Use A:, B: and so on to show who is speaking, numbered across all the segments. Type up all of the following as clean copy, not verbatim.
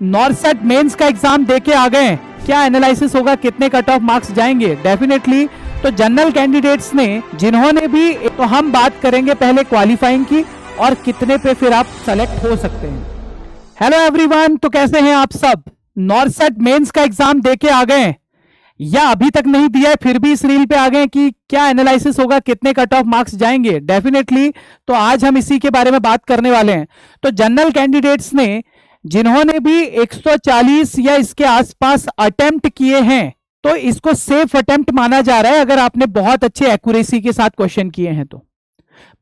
A: नॉर्सेट mains का exam देके आ गए, क्या एनालिसिस होगा, कितने कट ऑफ मार्क्स जाएंगे? डेफिनेटली तो जनरल कैंडिडेट्स ने जिन्होंने भी, तो हम बात करेंगे पहले क्वालिफाइंग की और कितने पे फिर आप सेलेक्ट हो सकते हैं। हेलो एवरीवन, तो कैसे हैं आप सब? नॉर्सेट मेंस का एग्जाम देके आ गए या अभी तक नहीं दिया है फिर भी इस रील पे आ गए कि क्या एनालिसिस होगा, कितने कट ऑफ मार्क्स जाएंगे? डेफिनेटली तो आज हम इसी के बारे में बात करने वाले हैं। तो जनरल कैंडिडेट्स ने जिन्होंने भी 140 या इसके आसपास अटेम्प्ट किए हैं तो इसको सेफ अटेम्प्ट माना जा रहा है अगर आपने बहुत अच्छे एक्यूरेसी के साथ क्वेश्चन किए हैं तो।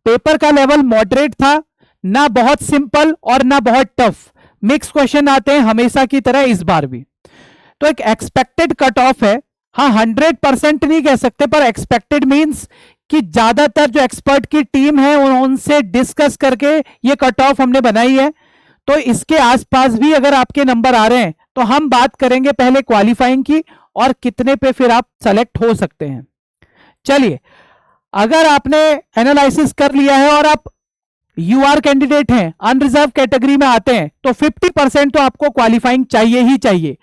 A: पेपर का लेवल मॉडरेट था, ना बहुत सिंपल और ना बहुत टफ, मिक्स क्वेश्चन आते हैं हमेशा की तरह इस बार भी। तो एक एक्सपेक्टेड कट ऑफ है, हाँ 100% नहीं कह सकते पर एक्सपेक्टेड मींस कि ज्यादातर जो एक्सपर्ट की टीम है उनसे डिस्कस करके ये कट ऑफ हमने बनाई है। तो इसके आसपास भी अगर आपके नंबर आ रहे हैं तो हम बात करेंगे पहले क्वालिफाइंग की और कितने पे फिर आप सेलेक्ट हो सकते हैं। चलिए, अगर आपने एनालिसिस कर लिया है और आप यूआर कैंडिडेट हैं, अनरिजर्व कैटेगरी में आते हैं, तो 50% तो आपको क्वालिफाइंग चाहिए ही चाहिए।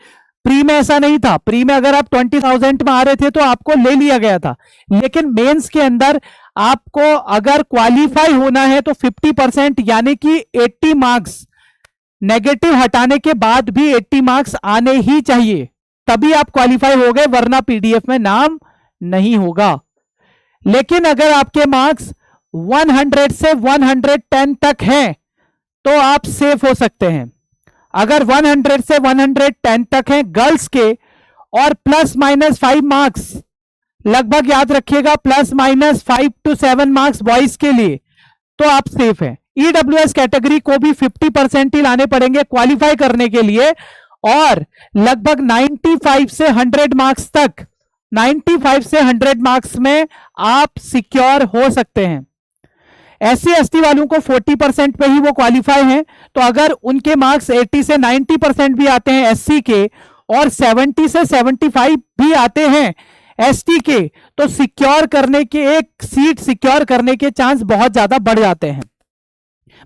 A: प्री में ऐसा नहीं था, प्री में अगर आप 20,000 में आ रहे थे तो आपको ले लिया गया था, लेकिन मेंस के अंदर आपको अगर क्वालिफाई होना है तो 50% यानी कि 80 मार्क्स, नेगेटिव हटाने के बाद भी 80 मार्क्स आने ही चाहिए, तभी आप क्वालिफाई हो गए, वरना पीडीएफ में नाम नहीं होगा। लेकिन अगर आपके मार्क्स 100 से 110 तक हैं तो आप सेफ हो सकते हैं। अगर 100 से 110 तक हैं गर्ल्स के और ±5 मार्क्स, लगभग याद रखिएगा ±5 to 7 मार्क्स बॉयज के लिए, तो आप सेफ हैं। ईडब्ल्यूएस कैटेगरी को भी 50% ही लाने पड़ेंगे क्वालिफाई करने के लिए, और लगभग 95 से 100 मार्क्स तक, 95 से 100 मार्क्स में आप सिक्योर हो सकते हैं। एससी एसटी वालों को 40% पे ही वो क्वालिफाई हैं, तो अगर उनके मार्क्स 80 से 90% भी आते हैं एससी के और 70 से 75 भी आते हैं एसटी के, तो सिक्योर करने के, एक सीट सिक्योर करने के चांस बहुत ज्यादा बढ़ जाते हैं।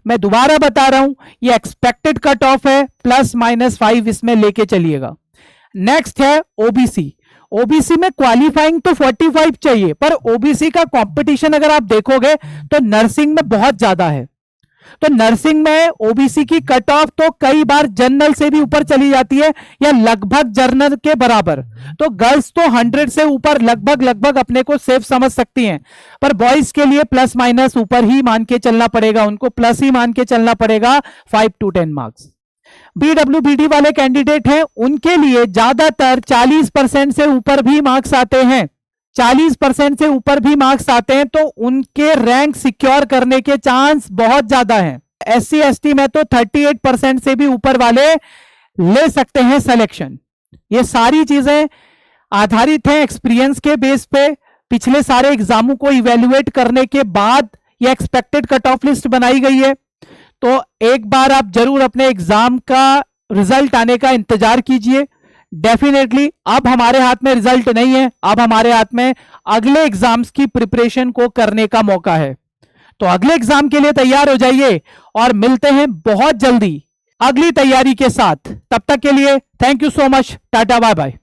A: मैं दोबारा बता रहा हूं, ये एक्सपेक्टेड कट ऑफ है, ±5 इसमें लेके चलिएगा। नेक्स्ट है ओबीसी। ओबीसी में क्वालिफाइंग तो 45 चाहिए, पर ओबीसी का कंपटीशन अगर आप देखोगे तो नर्सिंग में बहुत ज्यादा है। तो नर्सिंग में ओबीसी की कट ऑफ तो कई बार जनरल से भी ऊपर चली जाती है या लगभग जनरल के बराबर। तो गर्ल्स तो 100 से ऊपर लगभग अपने को सेफ समझ सकती हैं, पर बॉयज के लिए प्लस माइनस ऊपर ही मान के चलना पड़ेगा, उनको प्लस ही मान के चलना पड़ेगा 5 to 10 मार्क्स। बीडब्ल्यूबीडी वाले कैंडिडेट हैं, उनके लिए ज्यादातर 40% से ऊपर भी मार्क्स आते हैं, 40% से ऊपर भी मार्क्स आते हैं, तो उनके रैंक सिक्योर करने के चांस बहुत ज्यादा हैं। एससी एसटी में तो 38% से भी ऊपर वाले ले सकते हैं सिलेक्शन। ये सारी चीजें आधारित हैं एक्सपीरियंस के बेस पे, पिछले सारे एग्जामों को इवेल्युएट करने के बाद ये एक्सपेक्टेड कट ऑफ लिस्ट बनाई गई है। तो एक बार आप जरूर अपने एग्जाम का रिजल्ट आने का इंतजार कीजिए। डेफिनेटली अब हमारे हाथ में रिजल्ट नहीं है, अब हमारे हाथ में अगले एग्जाम्स की प्रिपरेशन को करने का मौका है। तो अगले एग्जाम के लिए तैयार हो जाइए और मिलते हैं बहुत जल्दी अगली तैयारी के साथ। तब तक के लिए thank you so much, tata bye bye.